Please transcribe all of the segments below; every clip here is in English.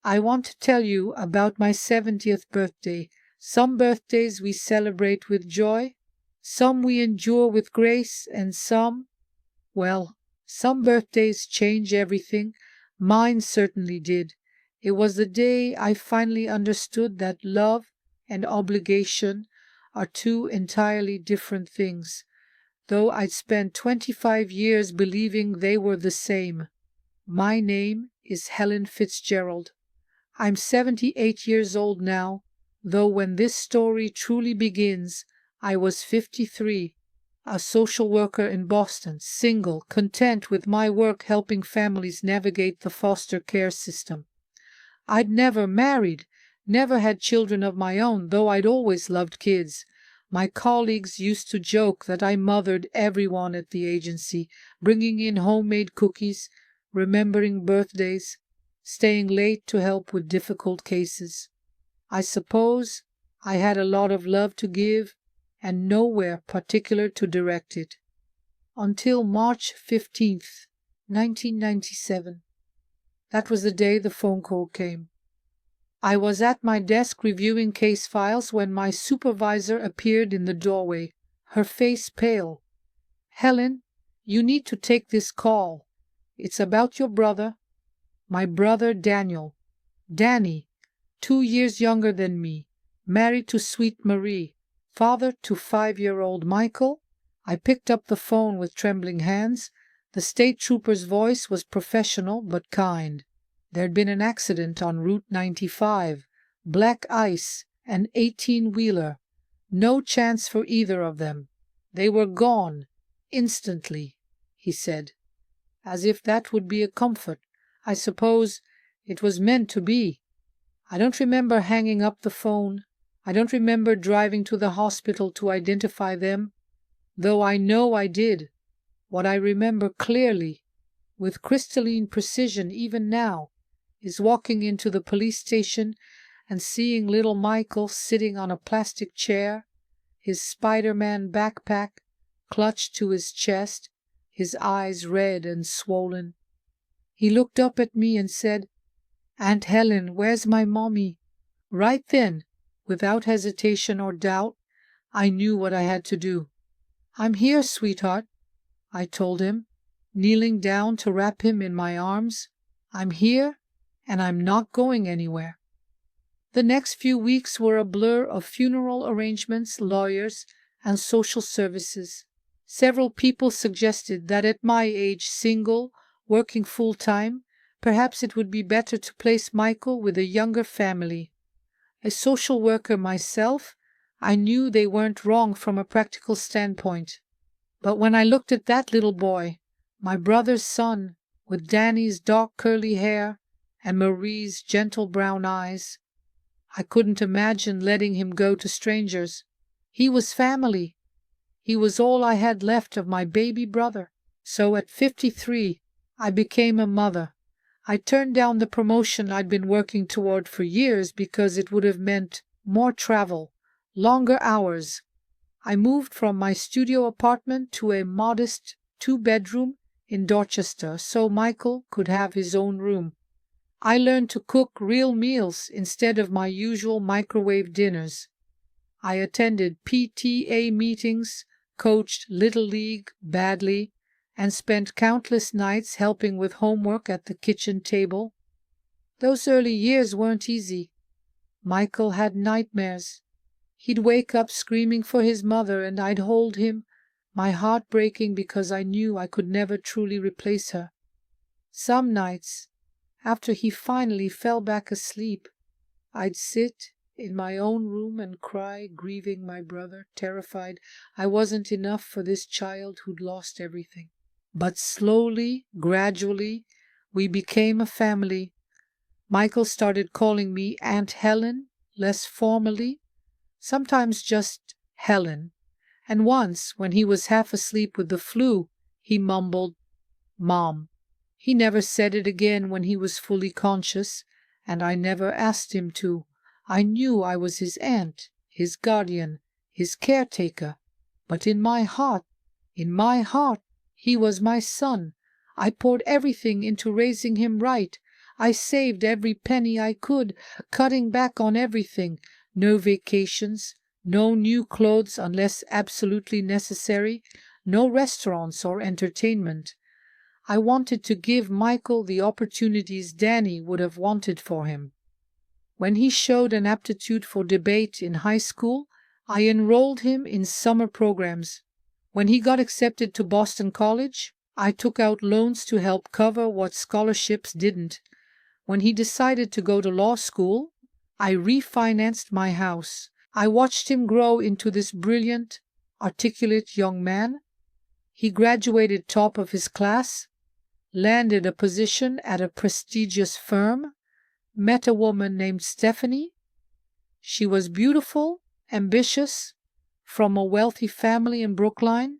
I want to tell you about my 70th birthday. Some birthdays we celebrate with joy, some we endure with grace, and some birthdays change everything. Mine certainly did. It was the day I finally understood that love and obligation are two entirely different things, though I'd spent 25 years believing they were the same. My name is Helen Fitzgerald. I'm 78 years old now, though when this story truly begins, I was 53, a social worker in Boston, single, content with my work helping families navigate the foster care system. I'd never married, never had children of my own, though I'd always loved kids. My colleagues used to joke that I mothered everyone at the agency, bringing in homemade cookies, remembering birthdays, staying late to help with difficult cases. I suppose I had a lot of love to give and nowhere particular to direct it. Until March 15th, 1997. That was the day the phone call came. I was at my desk reviewing case files when my supervisor appeared in the doorway, her face pale. "Helen, you need to take this call. It's about your brother. My brother Daniel. Danny, 2 years younger than me, married to Sweet Marie, father to 5-year-old Michael." I picked up the phone with trembling hands. The state trooper's voice was professional but kind. There'd been an accident on Route 95, black ice, an 18-wheeler. No chance for either of them. They were gone, instantly, he said. As if that would be a comfort. I suppose it was meant to be. I don't remember hanging up the phone. I don't remember driving to the hospital to identify them, though I know I did. What I remember clearly, with crystalline precision even now, is walking into the police station and seeing little Michael sitting on a plastic chair, his Spider-Man backpack clutched to his chest, his eyes red and swollen. He looked up at me and said, "Aunt Helen, where's my mommy?" Right then, without hesitation or doubt, I knew what I had to do. "I'm here, sweetheart," I told him, kneeling down to wrap him in my arms. "I'm here, and I'm not going anywhere." The next few weeks were a blur of funeral arrangements, lawyers, and social services. Several people suggested that at my age, single, working full-time, perhaps it would be better to place Michael with a younger family. A social worker myself, I knew they weren't wrong from a practical standpoint. But when I looked at that little boy, my brother's son, with Danny's dark curly hair and Marie's gentle brown eyes, I couldn't imagine letting him go to strangers. He was family. He was all I had left of my baby brother. So at 53, I became a mother. I turned down the promotion I'd been working toward for years because it would have meant more travel, longer hours. I moved from my studio apartment to a modest 2-bedroom in Dorchester so Michael could have his own room. I learned to cook real meals instead of my usual microwave dinners. I attended PTA meetings, coached Little League badly, and spent countless nights helping with homework at the kitchen table. Those early years weren't easy. Michael had nightmares. He'd wake up screaming for his mother, and I'd hold him, my heart breaking because I knew I could never truly replace her. Some nights, after he finally fell back asleep, I'd sit in my own room and cry, grieving my brother, terrified I wasn't enough for this child who'd lost everything. But slowly, gradually, we became a family. Michael started calling me Aunt Helen, less formally, sometimes just Helen. And once, when he was half asleep with the flu, he mumbled, "Mom." He never said it again when he was fully conscious, and I never asked him to. I knew I was his aunt, his guardian, his caretaker. But in my heart, he was my son. I poured everything into raising him right. I saved every penny I could, cutting back on everything. No vacations, no new clothes unless absolutely necessary, no restaurants or entertainment. I wanted to give Michael the opportunities Danny would have wanted for him. When he showed an aptitude for debate in high school, I enrolled him in summer programs. When he got accepted to Boston College, I took out loans to help cover what scholarships didn't. When he decided to go to law school, I refinanced my house. I watched him grow into this brilliant, articulate young man. He graduated top of his class, landed a position at a prestigious firm, met a woman named Stephanie. She was beautiful, ambitious, from a wealthy family in Brookline.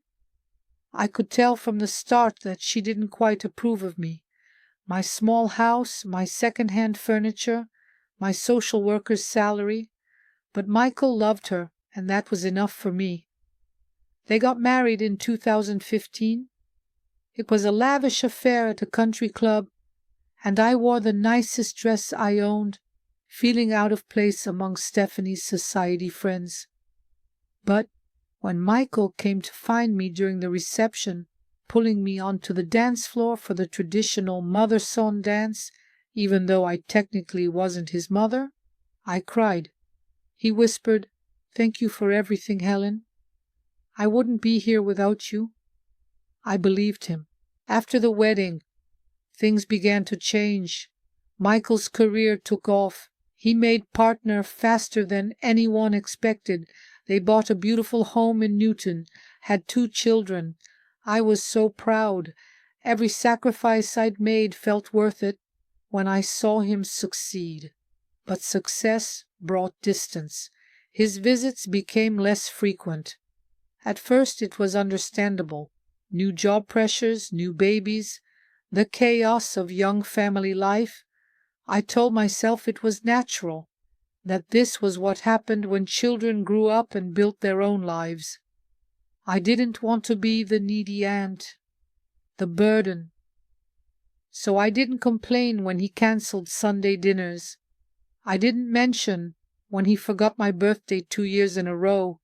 I could tell from the start that she didn't quite approve of me. My small house, my second-hand furniture, my social worker's salary. But Michael loved her, and that was enough for me. They got married in 2015. It was a lavish affair at a country club, and I wore the nicest dress I owned, feeling out of place among Stephanie's society friends. But when Michael came to find me during the reception, pulling me onto the dance floor for the traditional mother-son dance, even though I technically wasn't his mother, I cried. He whispered, "Thank you for everything, Helen. I wouldn't be here without you." I believed him. After the wedding, things began to change. Michael's career took off. He made partner faster than anyone expected. They bought a beautiful home in Newton, had 2 children. I was so proud. Every sacrifice I'd made felt worth it when I saw him succeed. But success brought distance. His visits became less frequent. At first it was understandable. New job pressures, new babies, the chaos of young family life. I told myself it was natural, that this was what happened when children grew up and built their own lives. I didn't want to be the needy aunt, the burden. So I didn't complain when he canceled Sunday dinners. I didn't mention when he forgot my birthday 2 years in a row.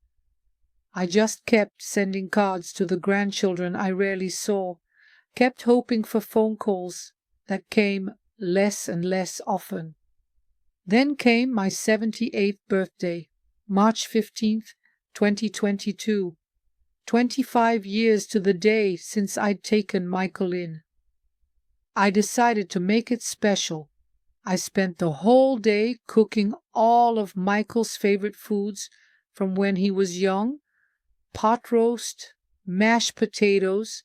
I just kept sending cards to the grandchildren I rarely saw, kept hoping for phone calls that came less and less often. Then came my 78th birthday, March 15th, 2022. 25 years to the day since I'd taken Michael in. I decided to make it special. I spent the whole day cooking all of Michael's favorite foods from when he was young: pot roast, mashed potatoes,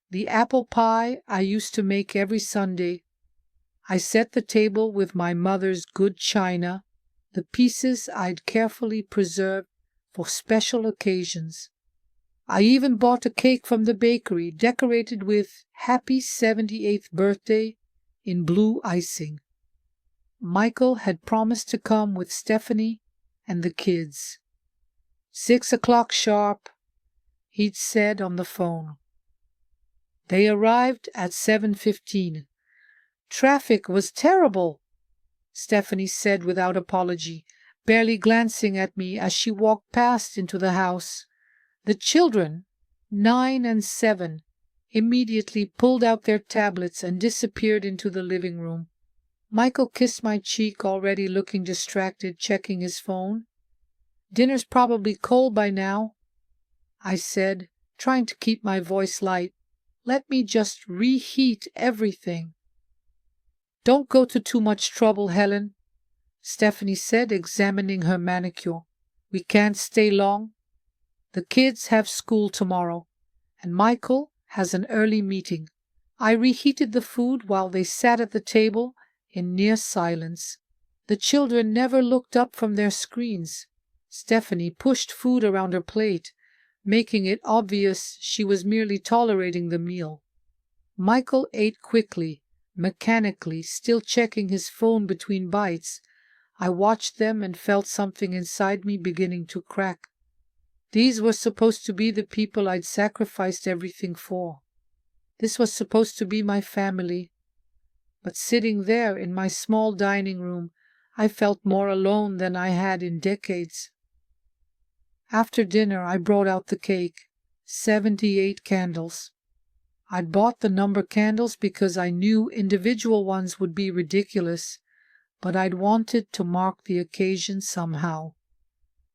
the apple pie I used to make every Sunday. I set the table with my mother's good china, the pieces I'd carefully preserved for special occasions. I even bought a cake from the bakery decorated with "Happy 78th Birthday" in blue icing. Michael had promised to come with Stephanie and the kids. 6 o'clock sharp, he'd said on the phone. They arrived at 7:15. "Traffic was terrible," Stephanie said without apology, barely glancing at me as she walked past into the house. The children, 9 and 7, immediately pulled out their tablets and disappeared into the living room. Michael kissed my cheek, already looking distracted, checking his phone. "Dinner's probably cold by now," I said, trying to keep my voice light. "Let me just reheat everything." "Don't go to too much trouble, Helen," Stephanie said, examining her manicure. "We can't stay long. The kids have school tomorrow, and Michael has an early meeting." I reheated the food while they sat at the table in near silence. The children never looked up from their screens. Stephanie pushed food around her plate, making it obvious she was merely tolerating the meal. Michael ate quickly, mechanically, still checking his phone between bites. I watched them and felt something inside me beginning to crack. These were supposed to be the people I'd sacrificed everything for. This was supposed to be my family. But sitting there in my small dining room, I felt more alone than I had in decades. After dinner, I brought out the cake, 78 candles. I'd bought the number candles because I knew individual ones would be ridiculous, but I'd wanted to mark the occasion somehow.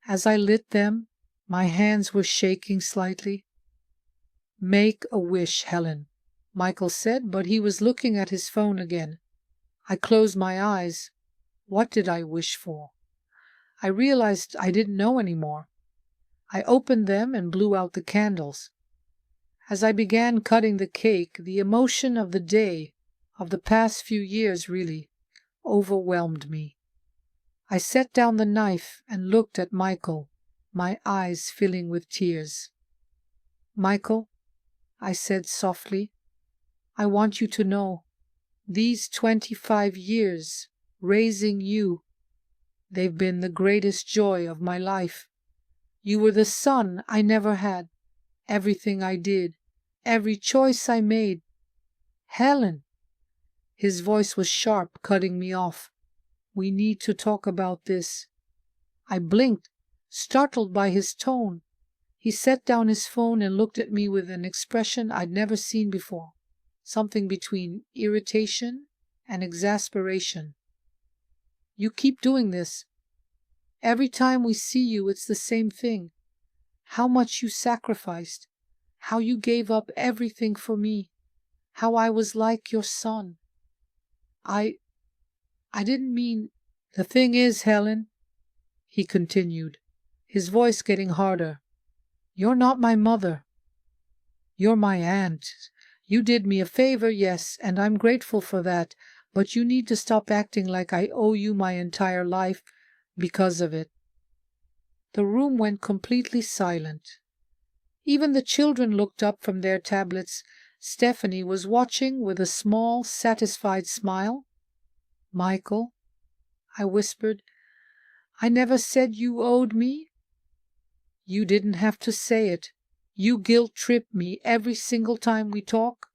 As I lit them, my hands were shaking slightly. "Make a wish, Helen," Michael said, but he was looking at his phone again. I closed my eyes. What did I wish for? I realized I didn't know anymore. I opened them and blew out the candles. As I began cutting the cake, the emotion of the day, of the past few years really, overwhelmed me. I set down the knife and looked at Michael, my eyes filling with tears. "Michael," I said softly, "I want you to know, these 25 years raising you, they've been the greatest joy of my life. You were the son I never had. Everything I did, every choice I made. Helen!" His voice was sharp, cutting me off. "We need to talk about this." I blinked, startled by his tone. He set down his phone and looked at me with an expression I'd never seen before, something between irritation and exasperation. "You keep doing this. Every time we see you, it's the same thing. How much you sacrificed, how you gave up everything for me, how I was like your son. I didn't mean—" "The thing is, Helen," he continued, his voice getting harder, "you're not my mother. You're my aunt. You did me a favor, yes, and I'm grateful for that, but you need to stop acting like I owe you my entire life because of it." The room went completely silent. Even the children looked up from their tablets. Stephanie was watching with a small, satisfied smile. "Michael," I whispered, "I never said you owed me." "You didn't have to say it. You guilt-trip me every single time we talk."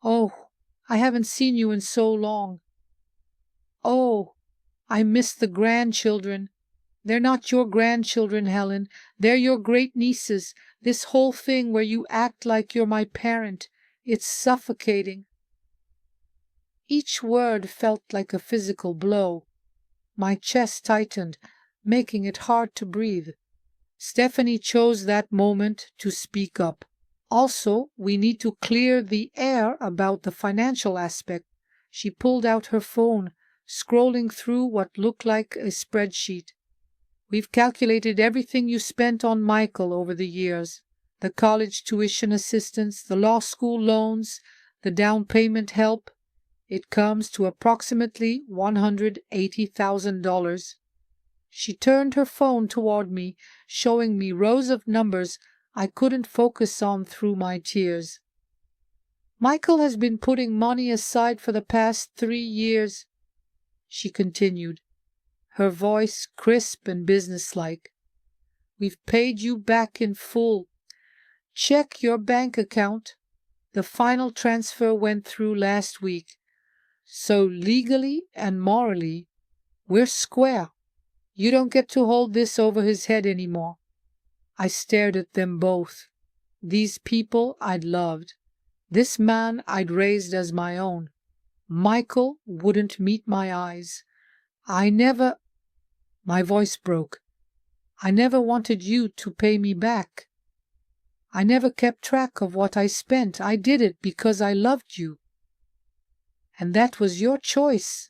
"Oh, I haven't seen you in so long. Oh, I miss the grandchildren. They're not your grandchildren, Helen. They're your great-nieces. This whole thing where you act like you're my parent, it's suffocating." Each word felt like a physical blow. My chest tightened, making it hard to breathe. Stephanie chose that moment to speak up. "Also, we need to clear the air about the financial aspect." She pulled out her phone, scrolling through what looked like a spreadsheet. "We've calculated everything you spent on Michael over the years. The college tuition assistance, the law school loans, the down payment help. It comes to approximately $180,000. She turned her phone toward me, showing me rows of numbers I couldn't focus on through my tears. "Michael has been putting money aside for the past 3 years, she continued, her voice crisp and businesslike. "We've paid you back in full. Check your bank account. The final transfer went through last week. So legally and morally, we're square. You don't get to hold this over his head anymore." I stared at them both. These people I'd loved. This man I'd raised as my own. Michael wouldn't meet my eyes. My voice broke. "I never wanted you to pay me back. I never kept track of what I spent. I did it because I loved you." "And that was your choice,"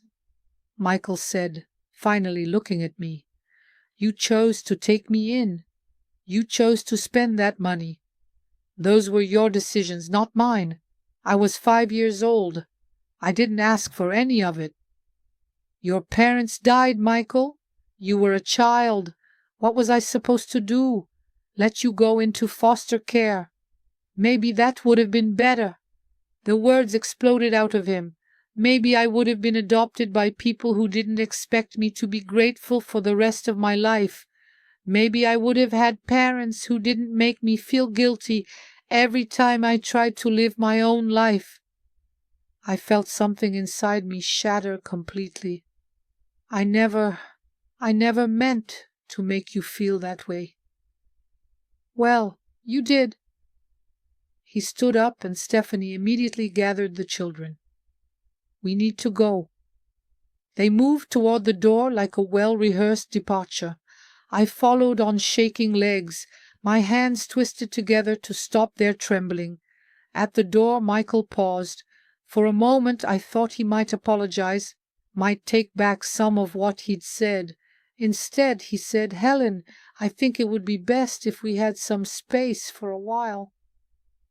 Michael said, finally looking at me. "You chose to take me in. You chose to spend that money. Those were your decisions, not mine. I was 5 years old. I didn't ask for any of it. Your parents died, Michael. You were a child. What was I supposed to do? Let you go into foster care? Maybe that would have been better." The words exploded out of him. "Maybe I would have been adopted by people who didn't expect me to be grateful for the rest of my life. Maybe I would have had parents who didn't make me feel guilty every time I tried to live my own life." I felt something inside me shatter completely. I never meant to make you feel that way. Well, you did. He stood up and Stephanie immediately gathered the children. We need to go. They moved toward the door like a well-rehearsed departure. I followed on shaking legs, my hands twisted together to stop their trembling. At the door, Michael paused. For a moment, I thought he might apologize, might take back some of what he'd said. Instead, he said, "Helen, I think it would be best if we had some space for a while.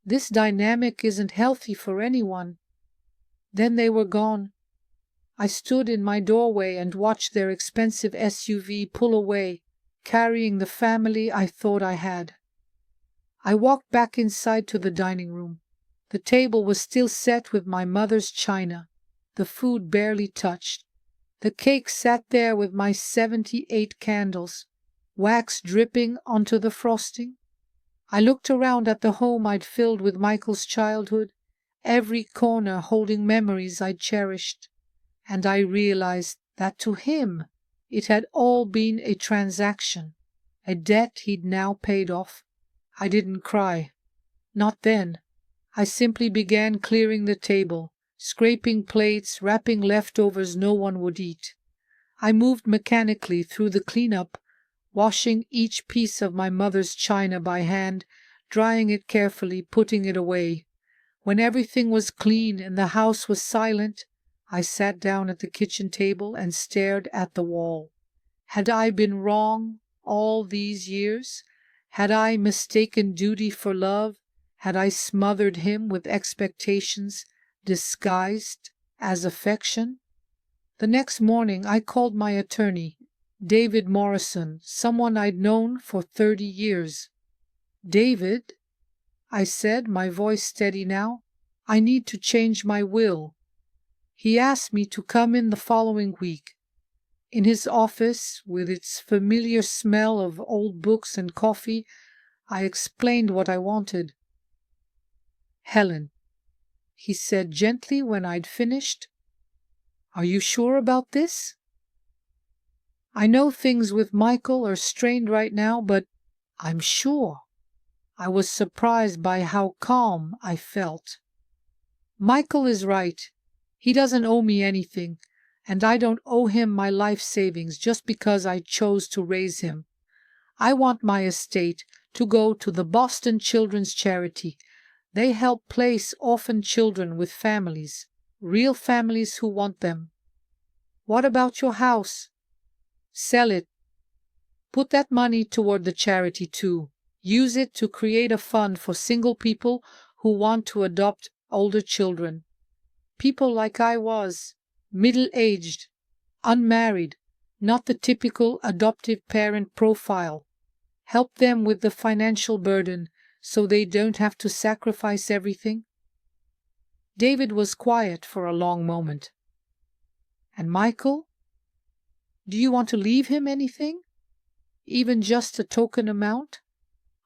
This dynamic isn't healthy for anyone." Then they were gone. I stood in my doorway and watched their expensive SUV pull away, carrying the family I thought I had. I walked back inside to the dining room. The table was still set with my mother's china, the food barely touched. The cake sat there with my 78 candles, wax dripping onto the frosting. I looked around at the home I'd filled with Michael's childhood, every corner holding memories I'd cherished, and I realized that to him it had all been a transaction, a debt he'd now paid off. I didn't cry. Not then. I simply began clearing the table, scraping plates, wrapping leftovers no one would eat. I moved mechanically through the cleanup, washing each piece of my mother's china by hand, drying it carefully, putting it away. When everything was clean and the house was silent, I sat down at the kitchen table and stared at the wall. Had I been wrong all these years? Had I mistaken duty for love? Had I smothered him with expectations disguised as affection? The next morning I called my attorney, David Morrison, someone I'd known for 30 years. "David," I said, my voice steady now, "I need to change my will." He asked me to come in the following week. In his office, with its familiar smell of old books and coffee, I explained what I wanted. "Helen," he said gently when I'd finished, "are you sure about this? I know things with Michael are strained right now, but I'm sure." I was surprised by how calm I felt. "Michael is right. He doesn't owe me anything, and I don't owe him my life savings just because I chose to raise him. I want my estate to go to the Boston Children's Charity. They help place orphan children with families, real families who want them. What about your house? Sell it. Put that money toward the charity too. Use it to create a fund for single people who want to adopt older children. People like I was, middle-aged, unmarried, not the typical adoptive parent profile. Help them with the financial burden so they don't have to sacrifice everything." David was quiet for a long moment. "And Michael? Do you want to leave him anything? Even just a token amount?"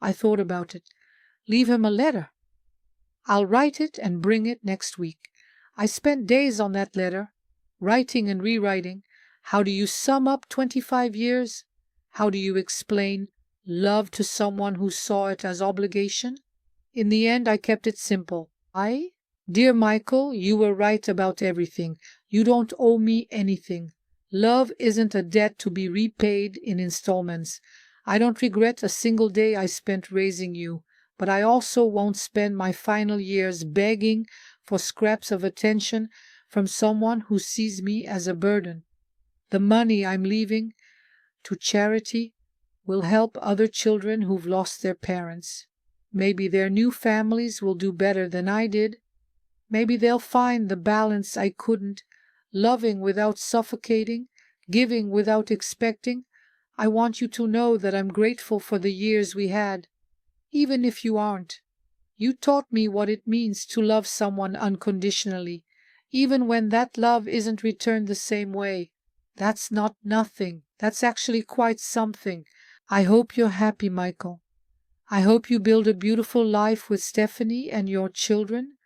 I thought about it. "Leave him a letter. I'll write it and bring it next week." I spent days on that letter, writing and rewriting. How do you sum up 25 years? How do you explain love to someone who saw it as obligation? In the end, I kept it simple. Dear Michael, you were right about everything. You don't owe me anything. Love isn't a debt to be repaid in installments. I don't regret a single day I spent raising you, but I also won't spend my final years begging for scraps of attention from someone who sees me as a burden. The money I'm leaving to charity will help other children who've lost their parents. Maybe their new families will do better than I did. Maybe they'll find the balance I couldn't, loving without suffocating, giving without expecting. I want you to know that I'm grateful for the years we had, even if you aren't. You taught me what it means to love someone unconditionally, even when that love isn't returned the same way. That's not nothing. That's actually quite something. I hope you're happy, Michael. I hope you build a beautiful life with Stephanie and your children.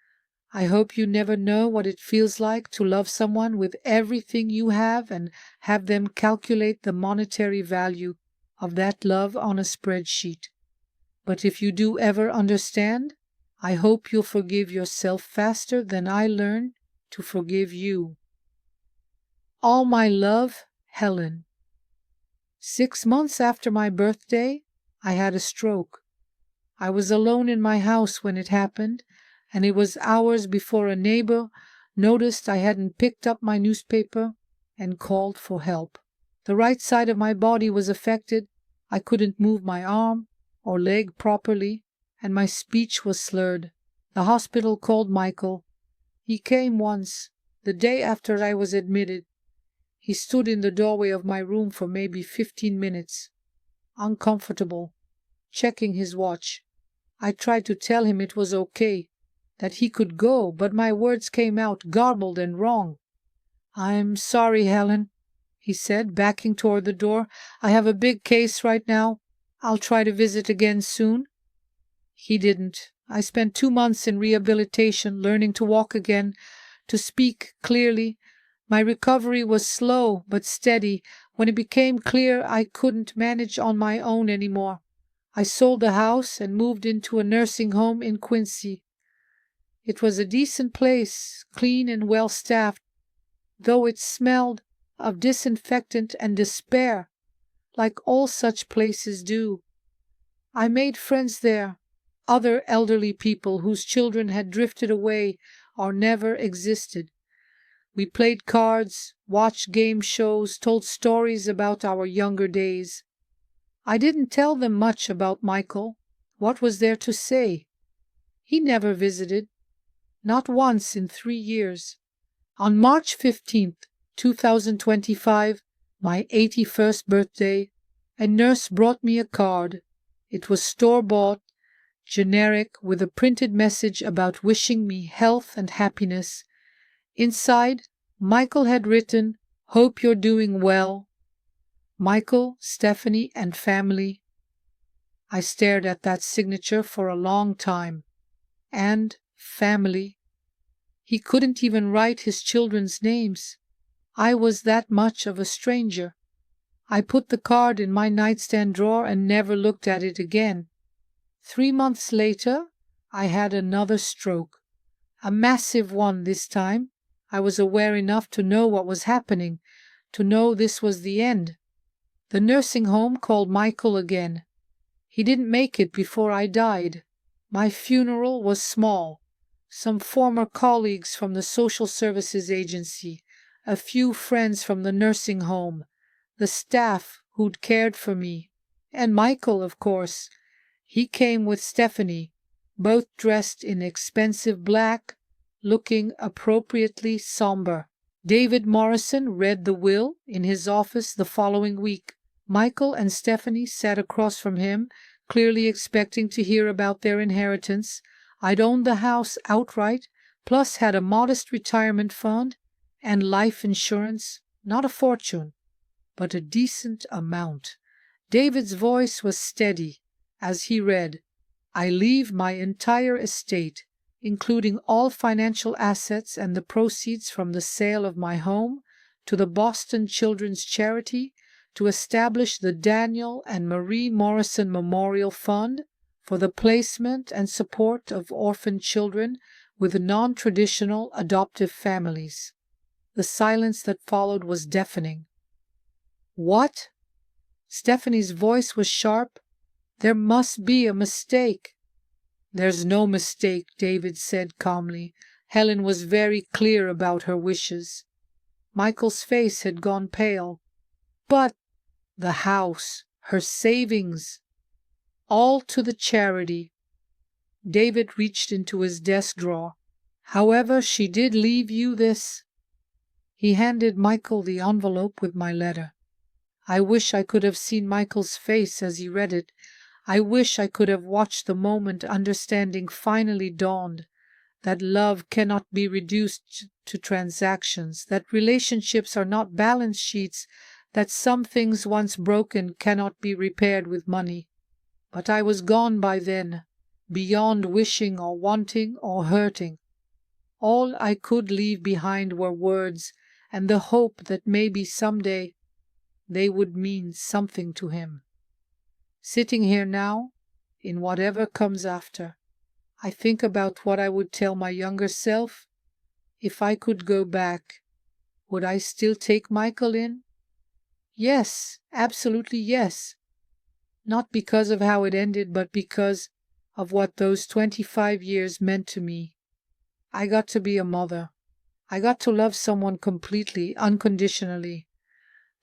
I hope you never know what it feels like to love someone with everything you have and have them calculate the monetary value of that love on a spreadsheet. But if you do ever understand, I hope you'll forgive yourself faster than I learn to forgive you. All my love, Helen. 6 months after my birthday, I had a stroke. I was alone in my house when it happened, and it was hours before a neighbor noticed I hadn't picked up my newspaper and called for help. The right side of my body was affected. I couldn't move my arm or leg properly, and my speech was slurred. The hospital called Michael. He came once, the day after I was admitted. He stood in the doorway of my room for maybe 15 minutes, uncomfortable, checking his watch. I tried to tell him it was okay, that he could go, but my words came out garbled and wrong. "I'm sorry, Helen," he said, backing toward the door. "I have a big case right now. I'll try to visit again soon." He didn't. I spent 2 months in rehabilitation, learning to walk again, to speak clearly. My recovery was slow but steady. When it became clear I couldn't manage on my own anymore, I sold the house and moved into a nursing home in Quincy. It was a decent place, clean and well-staffed, though it smelled of disinfectant and despair, like all such places do. I made friends there, other elderly people whose children had drifted away or never existed. We played cards, watched game shows, told stories about our younger days. I didn't tell them much about Michael. What was there to say? He never visited, not once in 3 years. On March 15th, 2025, my 81st birthday, a nurse brought me a card. It was store-bought, generic, with a printed message about wishing me health and happiness. Inside, Michael had written, "Hope you're doing well. Michael, Stephanie, and family." I stared at that signature for a long time. And family. He couldn't even write his children's names. I was that much of a stranger. I put the card in my nightstand drawer and never looked at it again. 3 months later, I had another stroke. A massive one this time. I was aware enough to know what was happening, to know this was the end. The nursing home called Michael again. He didn't make it before I died. My funeral was small. Some former colleagues from the social services agency, a few friends from the nursing home, the staff who'd cared for me, and Michael, of course. He came with Stephanie, both dressed in expensive black, looking appropriately somber. David Morrison read the will in his office the following week. Michael and Stephanie sat across from him, clearly expecting to hear about their inheritance. I'd owned the house outright, plus had a modest retirement fund and life insurance, not a fortune, but a decent amount. David's voice was steady as he read, "I leave my entire estate, including all financial assets and the proceeds from the sale of my home, to the Boston Children's Charity to establish the Daniel and Marie Morrison Memorial Fund for the placement and support of orphan children with non-traditional adoptive families." The silence that followed was deafening. "What?" Stephanie's voice was sharp. "There must be a mistake." "There's no mistake," David said calmly. Helen was very clear about her wishes. Michael's face had gone pale. "But the house, her savings, all to the charity." David reached into his desk drawer. "However, she did leave you this." He handed Michael the envelope with my letter. I wish I could have seen Michael's face as he read it. I wish I could have watched the moment understanding finally dawned, that love cannot be reduced to transactions, that relationships are not balance sheets, that some things once broken cannot be repaired with money. But I was gone by then, beyond wishing or wanting or hurting. All I could leave behind were words and the hope that maybe someday they would mean something to him. Sitting here now, in whatever comes after, I think about what I would tell my younger self. If I could go back, would I still take Michael in? Yes, absolutely yes. Not because of how it ended, but because of what those 25 years meant to me. I got to be a mother. I got to love someone completely, unconditionally.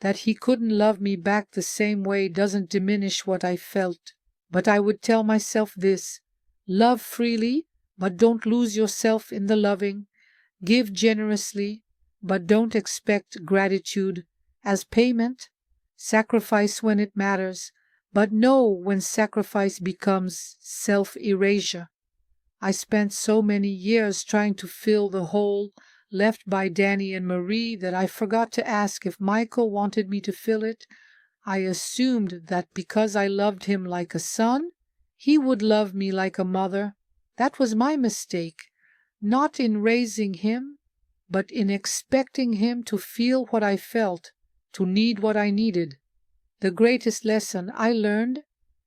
That he couldn't love me back the same way doesn't diminish what I felt. But I would tell myself this: love freely, but don't lose yourself in the loving. Give generously, but don't expect gratitude as payment. Sacrifice when it matters, but know when sacrifice becomes self-erasure. I spent so many years trying to fill the hole left by Danny and Marie that I forgot to ask if Michael wanted me to fill it. I assumed that because I loved him like a son, he would love me like a mother. That was my mistake, not in raising him, but in expecting him to feel what I felt, to need what I needed. The greatest lesson I learned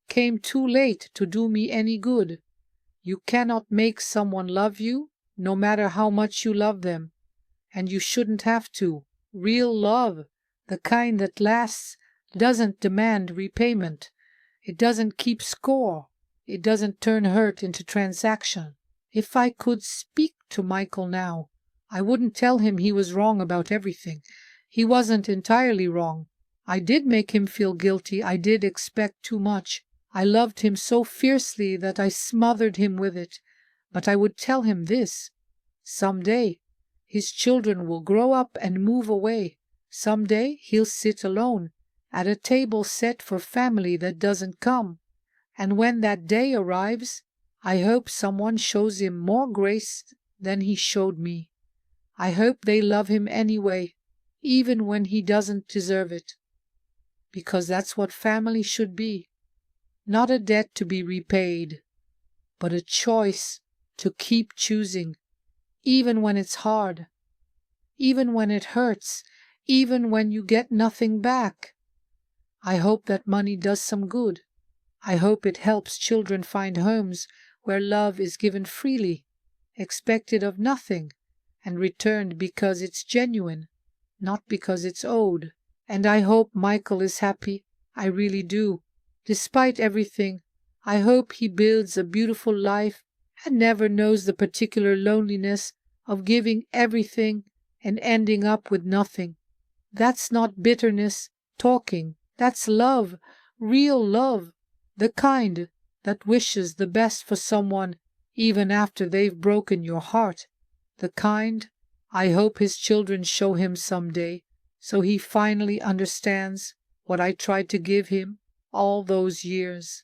came too late to do me any good. You cannot make someone love you, no matter how much you love them. And you shouldn't have to. Real love, the kind that lasts, doesn't demand repayment. It doesn't keep score. It doesn't turn hurt into transaction. If I could speak to Michael now, I wouldn't tell him he was wrong about everything. He wasn't entirely wrong. I did make him feel guilty. I did expect too much. I loved him so fiercely that I smothered him with it. But I would tell him this: someday his children will grow up and move away. Someday he'll sit alone at a table set for family that doesn't come. And when that day arrives, I hope someone shows him more grace than he showed me. I hope they love him anyway, even when he doesn't deserve it. Because that's what family should be. Not a debt to be repaid, but a choice to keep choosing, even when it's hard, even when it hurts, even when you get nothing back. I hope that money does some good. I hope it helps children find homes where love is given freely, expected of nothing, and returned because it's genuine, not because it's owed. And I hope Michael is happy. I really do. Despite everything, I hope he builds a beautiful life and never knows the particular loneliness of giving everything and ending up with nothing. That's not bitterness talking. That's love, real love, the kind that wishes the best for someone even after they've broken your heart. The kind I hope his children show him someday, so he finally understands what I tried to give him all those years.